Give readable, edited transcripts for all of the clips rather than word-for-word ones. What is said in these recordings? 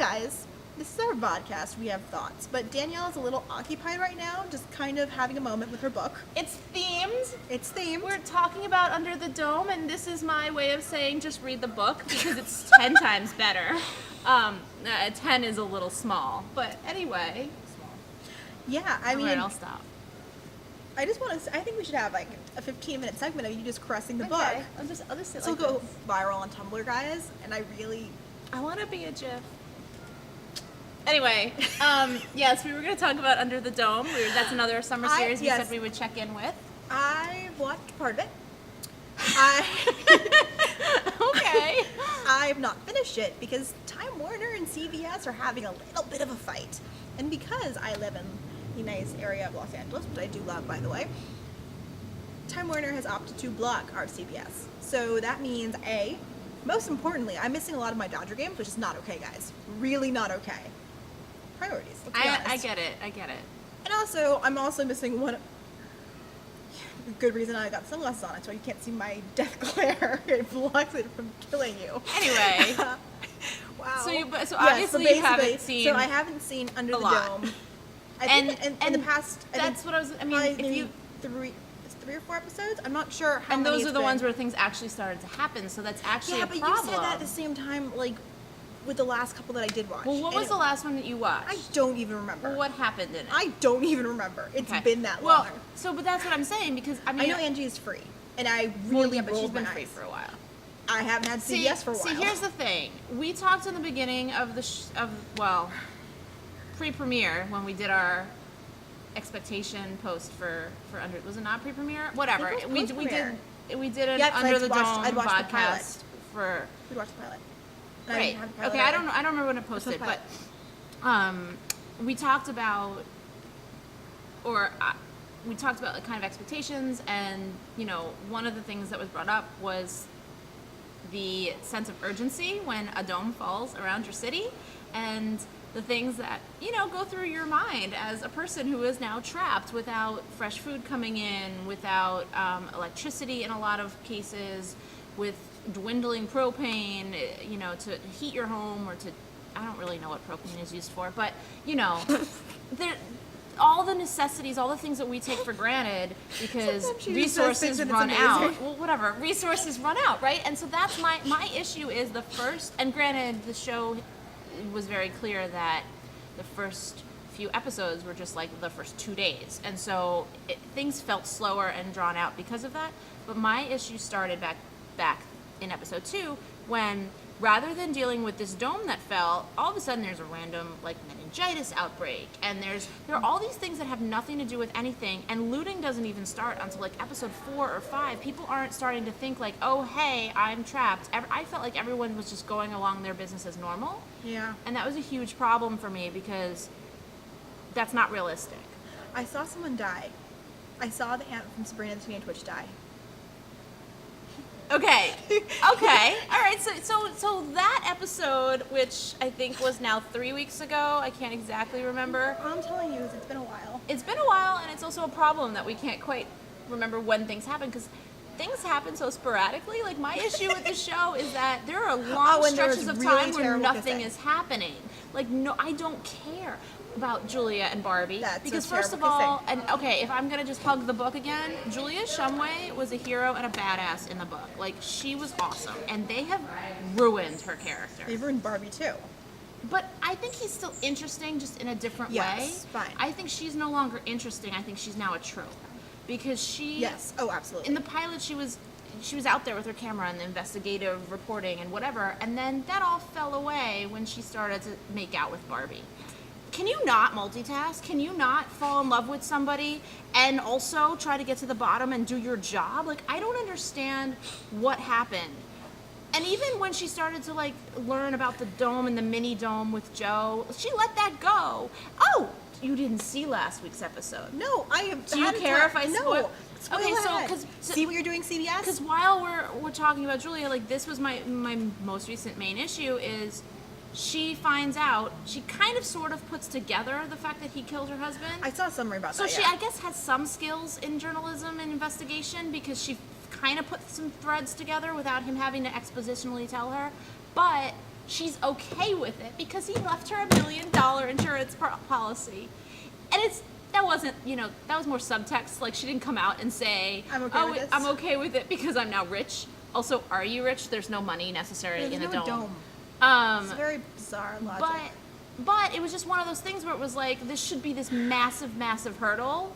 guys, this is our vodcast. We have thoughts, but Danielle is a little occupied right now, just kind of having a moment with her book. It's themed. It's themed. We're talking about Under the Dome, and this is my way of saying just read the book because it's 10 times better. 10 is a little small, but anyway. Yeah, I mean, Alright, I'll stop. I just want to. I think we should have like a 15-minute segment of you just caressing the book. I'll just sit This will like go this. viral on Tumblr, guys, and I want to be a GIF. Anyway, yes, we were going to talk about Under the Dome. That's another summer series we said we would check in with. I watched part of it. Okay. I have not finished it because Time Warner and CBS are having a little bit of a fight. And because I live in the nice area of Los Angeles, which I do love, by the way, Time Warner has opted to block our CBS. So that means, most importantly, I'm missing a lot of my Dodger games, which is not okay, guys. Really not okay. Priorities. Let's be honest. I get it. And also, I'm also missing one. Good reason I got sunglasses on it, so you can't see my death glare. It blocks it from killing you. Anyway. Wow. So obviously you haven't seen. So I haven't seen Under the Dome. I think in the past. That's what I was. I mean, if you 3 or 4 episodes, I'm not sure how. And many those are the ones been. where things actually started to happen. So that's actually a problem. Yeah, but you said that at the same time, like with the last couple that I did watch. Well, what was the last one that you watched? I don't even remember. Well, what happened in it? I don't even remember. It's been that long. Well, but that's what I'm saying because I mean I know Angie is free, and I really but she's rolled been my free eyes. for a while. I haven't had CBS for a while. See, here's the thing. We talked in the beginning of pre-premiere when we did our expectation post for Under. Was it not pre-premiere? Whatever. We did an Under the Dome podcast for. We watched the pilot. Right. Okay. I don't remember when it posted, but we talked about like kind of expectations, and one of the things that was brought up was the sense of urgency when a dome falls around your city, and the things that go through your mind as a person who is now trapped without fresh food coming in, without electricity in a lot of cases, with dwindling propane, to heat your home, or to, I don't really know what propane is used for, but all the necessities, all the things that we take for granted because resources run out. Well, whatever, resources run out, right? And so that's my issue is the first, and granted the show was very clear that the first few episodes were just like the first 2 days, and so things felt slower and drawn out because of that. But my issue started back in episode 2 when, rather than dealing with this dome that fell, all of a sudden there's a random like meningitis outbreak, and there are all these things that have nothing to do with anything, and looting doesn't even start until like episode 4 or 5. People aren't starting to think like, oh hey, I'm trapped. I felt like everyone was just going along their business as normal. Yeah. And that was a huge problem for me because that's not realistic. I saw someone die. I saw the aunt from Sabrina the Teenage Witch die. Okay. All right. So that episode, which I think was now 3 weeks ago, I can't exactly remember. All I'm telling you is it's been a while. It's been a while, and it's also a problem that we can't quite remember when things happen because things happen so sporadically. Like, my issue with the show is that there are long stretches of time where nothing is happening. Like, no, I don't care about Julia and Barbie. Because first of all, and okay, if I'm gonna just hug the book again, Julia Shumway was a hero and a badass in the book. Like, she was awesome, and they have ruined her character. They ruined Barbie too. But I think he's still interesting, just in a different way. Yes, fine. I think she's no longer interesting. I think she's now a trope. Because she... Yes, oh, absolutely. In the pilot, she was out there with her camera and the investigative reporting and whatever, and then that all fell away when she started to make out with Barbie. Can you not multitask? Can you not fall in love with somebody and also try to get to the bottom and do your job? Like, I don't understand what happened. And even when she started to, like, learn about the dome and the mini dome with Joe, she let that go. Oh, you didn't see last week's episode. No, I have. Do you care if I spoil? No. Okay, so see what you're doing, CBS? Because while we're talking about Julia, like, this was my most recent main issue is she finds out, she kind of sort of puts together the fact that he killed her husband. I saw a summary about that. So she, I guess, has some skills in journalism and investigation because she kind of put some threads together without him having to expositionally tell her. But she's okay with it because he left her $1 million insurance policy. And that wasn't, that was more subtext. Like, she didn't come out and say, I'm okay with this. I'm okay with it because I'm now rich. Also, are you rich? There's no money necessarily in a dome. It's very bizarre logic. But it was just one of those things where it was like, this should be this massive, massive hurdle.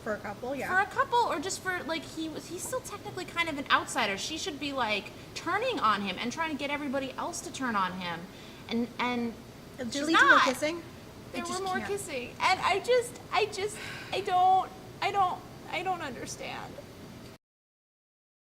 For a couple, yeah. For a couple, or just for, like, he's still technically kind of an outsider. She should be, like, turning on him and trying to get everybody else to turn on him. And Did she's it lead not. to more kissing? There I were just more can't. kissing. And I don't understand.